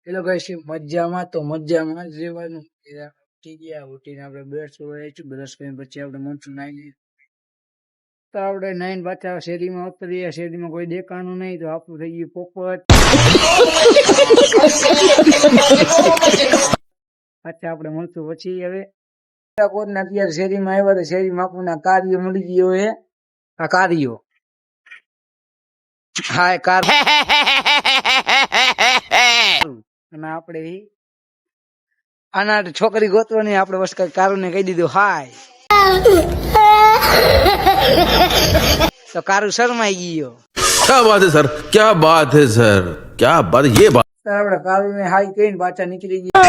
એ લોકો મજામાં તો મજામાં જ રહેવાનું. ઉઠી ગયા, ઉઠીને આપણે બ્રશ કરીશું, બ્રશ કરીને પછી આપણે મનસું નાઈ તો આપણે નાઈન પાછા શેરીમાં ઉતરીએ. શેરીમાં કોઈ દેખાણું નહીં તો આપણું થઈ ગયું પોપટ. પાછા આપણે મળશું પછી. હવે કોટના અત્યારે શેરીમાં આવ્યા તો શેરીમાં આપણને કાર્ય મળી ગયો હે. આ કાર્યો હા કાર અને આપણે આના છોકરી ગોતવાની આપણે બસ કારું ને કહી દીધું હાય તો કારું શરમાઈ ગયો. क्या बात है सर, क्या बात है सर, क्या बात, ये बात. આપણે કારું ને હાય કહીને પાછા નીકળી ગયા.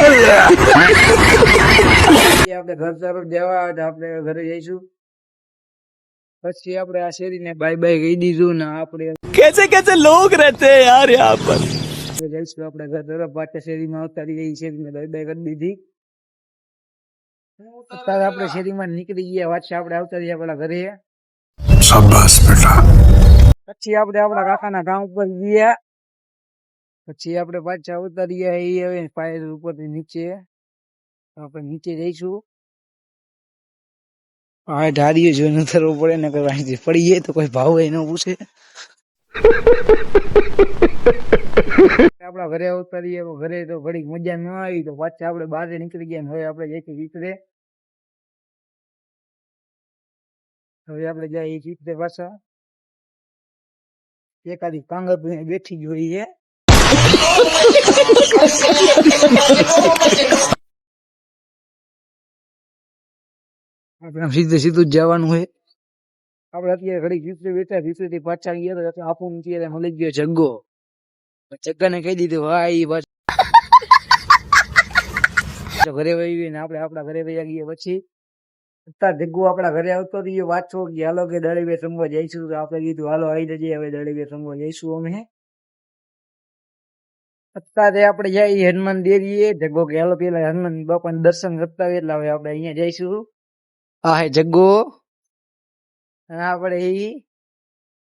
આપણે ઘર તરફ જવા આપણે ઘરે જઈશું. પછી આપણે આ શેરીને બાય બાય કહી દીધું ને આપણે कैसे कैसे लोग रहते हैं यार यहाँ पर. જઈશું આપણે ઘર તરફ. પાછા શેરીમાં ઉતારી ગઈ શેરીને બાય બાય કરી દીધી. અત્યારે આપણે શેરીમાં નીકળી ગયા. પાછા આપણે આવતા રહ્યા પેલા ઘરે. शाबाश बेटा. પછી આપણે આપણા કાકાના ગામ ઉપર ગયા. પછી આપણે પાછા ઉતારી ગયા. હવે પાયર ઉપરથી નીચે આપણે નીચે જઈશું. હા ઢારીઓ જોઈને ઉતરવું પડે ને અહીંથી પડીએ તો કોઈ ભાવ ન પૂછે. આપણા ઘરે ઉતારીએ. ઘરે તો ઘડીક મજા ન આવી તો પાછા આપણે બહાર નીકળી ગયા. હવે આપણે જઈશું ચિત્રે. હવે આપણે જઈએ ચિત્રે પાછા. એકાદી કાંગર બેઠી જોઈએ. આપણે સીધે સીધું જ જવાનું હોય. આપણે અત્યારે ઘડી ચિત્રે બેઠા. ચિત્રેથી પાછા ગયા તો આપણને ત્યારે મળી ગયો જગ્ગો. જગ્ગાને કહી દીધું ભાઈ બસ ઘરે વહી ને આપણે આપણા ઘરે વહી ગયા. પછી અત્યારે જગ્ગો આપણા ઘરે આવતો રહ્યો. વાંચો કે હાલો કે દળી બે રમવા જઈશું. તો આપણે કીધું હાલો આવી જઈએ. હવે દળી બે રમવા જઈશું અમે. અત્યારે આપણે જઈએ હનુમાન દેવીએ. જગ્ગો કે હાલો પેલા હનુમાન બાપાને દર્શન કરતા હોય એટલે હવે આપણે અહીંયા જઈશું. આ હે જગ્ગો. અને આપણે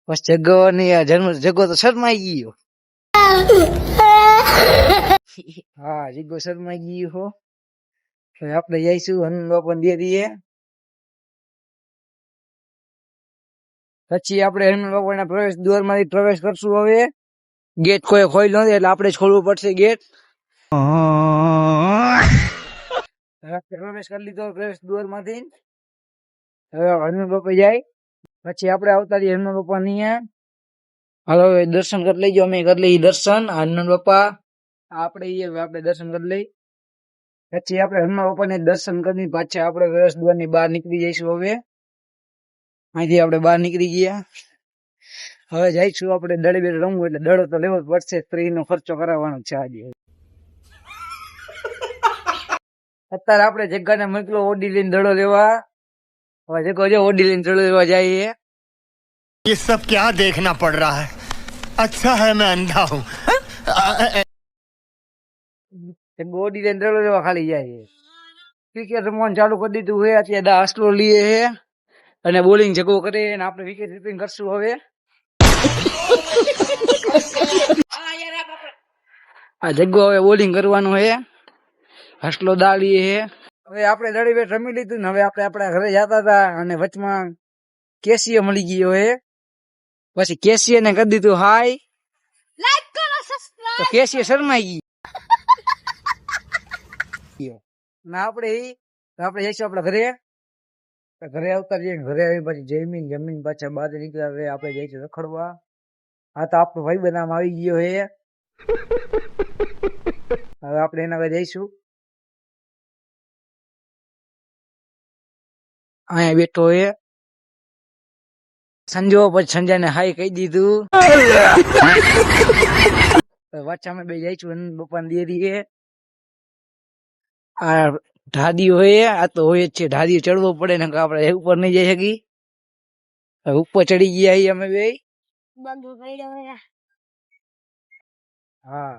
બસ જગ્ગો ની જન્મ જગ્ગો તો શરમાઈ ગયો. હા જગ્ગો શરમાઈ ગયો હો. હવે આપણે જઈશું હનુમાન બાપાને દેવીએ. પછી આપણે હનુમાન બાપાના પ્રવેશ દ્વાર માંથી પ્રવેશ કરશું. હવે ગેટ કોઈ ખોઈ નથી એટલે આપણે છોડવું પડશે ગેટ. પ્રવેશ કરી લીધો પ્રવેશ દ્વાર માંથી. હવે હનુમાન બાપા જાય. પછી આપણે આવતા રહીએ હનુમાન બાપા ની. હાલો દર્શન કરી લઈજો. અમે કરી લઈએ દર્શન. હનુમાન બાપા આપણે દર્શન કરી લઈ. પછી આપણે હનુમાન બાપા ને દર્શન કરી પાછા આપણે પ્રવેશ દ્વાર ની બહાર નીકળી જઈશું. હવે અહીંથી આપણે બહાર નીકળી ગયા. હવે જઈશું આપણે દડી બેડ રમવું એટલે દડો તો લેવો જ પડશે. સ્ત્રી નો ખર્ચો કરાવવાનો છે આજે. અત્યારે આપણે જગ્ગાને મોકલો ઓડી લઈને દડો લેવા. હવે જગ્ગો જો ઓડી લઈને દડો લેવા જઈએ. ये सब क्या देखना पड़ रहा है. अच्छा है मैं अंधा हूँ. ઓડી લઈને દડો લેવા ખાલી જાય. ક્રિકેટ રમવાનું ચાલુ કરી દીધું હોય. અત્યારે હાસલો લઈએ હે અને બોલિંગ જગ્ગો કરે અને આપણે વિકેટ કીપિંગ કરશું. હવે આ જગ્ગો હવે બોલિંગ કરવાનું હે. હાસલો દાળીએ હે. હવે આપણે દડી બેટ રમી લીધું ને હવે આપણે આપણા ઘરે જતા હતા અને વચમાં કેસીએ મળી ગયો હે. પછી કેસીએ ને કરી દીધું હાય. તો કેસીએ શરમાઈ ગયો ના. આપણે જઈશું આપણા ઘરે. ઘરે આવતા જઈએ. ઘરે આવી પછી જમીન પાછા બહાર નીકળ્યા. હવે આપણે જઈશું રખડવા. હા તો આપણો ભાઈ બનાવવામાં આવી ગયો હે. હવે આપણે એના ઘરે જઈશું. અહીંયા બેઠો હે સંજો. પછી સંજાને હાય કહી દીધું. વાચા અમે બે જઈશું બપાને દેરીએ. આ ઢાદી હોય. આ તો હોય જ છે. ઢાદી ચડવો પડે ને આપણે ઉપર નહીં જઈ શકી. ઉપર ચડી ગયા અમે બે. હા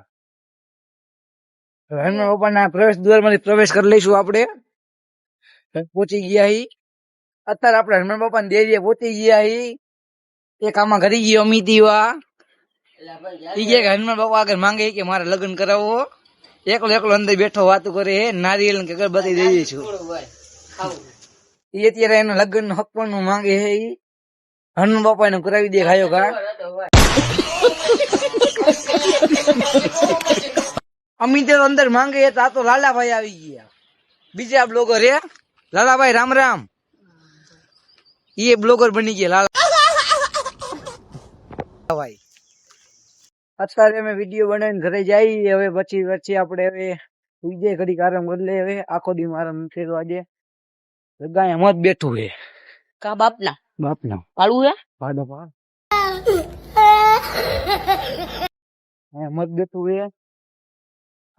હનુમાન બાપાના પ્રવેશ દ્વાર માંથી પ્રવેશ કરી લઈશું. આપણે પહોંચી ગયા. અત્યારે આપણે હનુમાન બાપાને દેવીએ પહોંચી ગયા. એક આમાં ઘરી ગયો અમિત. હનુમાન બાપા આગળ માંગે કે મારે લગ્ન કરાવો. એકલો એકલો અંદર બેઠો વાતો કરે હે નારિયેલ ને અગરબત્તી દઈ દઈશું એ અત્યારે એનો લગ્ન નું હક પણ માંગે હે ઈ હનુમાન બાપા ને કરાવી દે ખાયો કા અમી તો અંદર માંગે તો આ તો લાલાભાઈ આવી ગયા બીજા બ્લોગર હે લાલાભાઈ રામ રામ એ બ્લોગર બની ગયા લાલાભાઈ અત્યારે અમે વિડીયો બનાવીને ઘરે જઈએ હવે પછી આપણે હવે સુઈ જાય ઘડીક આરામ કરી લે હવે આખો દી આરામ થયો આજે ગાય મત બેઠું હે કા બાપના બાપના પાડવું હે ભાડો પા મત બેઠું હે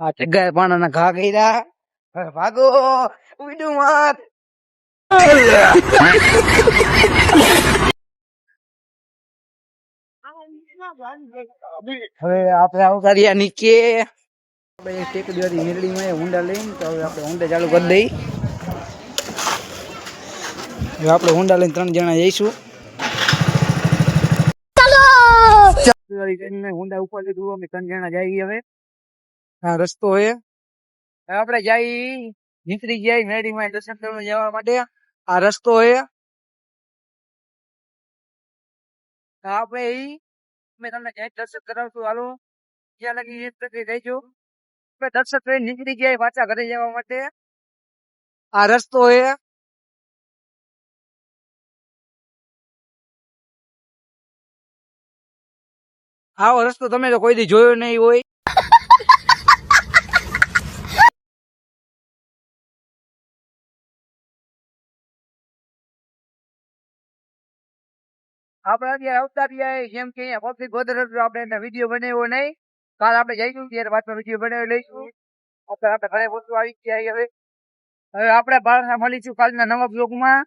આ જગ્યાએ પાણાના ઘા કર્યા હવે ભાગો ઉડ્યું મત હવે આપણે આવતા રહ્યા નીચે આપણે ટેકડી વાળી મીરડીમાં ઊંડા લઈને તો હવે આપણે ઊંડા ચાલુ કરી દઈ હવે આપણે ઊંડા લઈને 3 જણા જઈશું ઊંડા ઉપર લીધું અમે 3 જણા જઈએ હવે આ રસ્તો હે હવે આપણે જઈ નીકળી જાય મેરડીમાં દર્શન કરવા જવા માટે આ રસ્તો હે આપણે મેં તમને ક્યાંક દર્શન કરાવશું હાલો જ્યાં લગી રહેજો દર્શન કરી નીકળી ગયા પાછા ઘરે જવા માટે આ રસ્તો હે આવો રસ્તો તમે તો કોઈ દી જોયો નહીં હોય આપણે અત્યારે આવતા રહ્યા જેમ કે અહીંયા પબ્લિક વધારે આપણે એના વિડીયો બનાવ્યો નહીં કાલ આપણે જઈશું ત્યારે પાછો વિડીયો બનાવી લઈશું આપણે ઘરે વસ્તુ આવી ગયા હવે આપણે મળીશું કાલના નવા બ્લોગમાં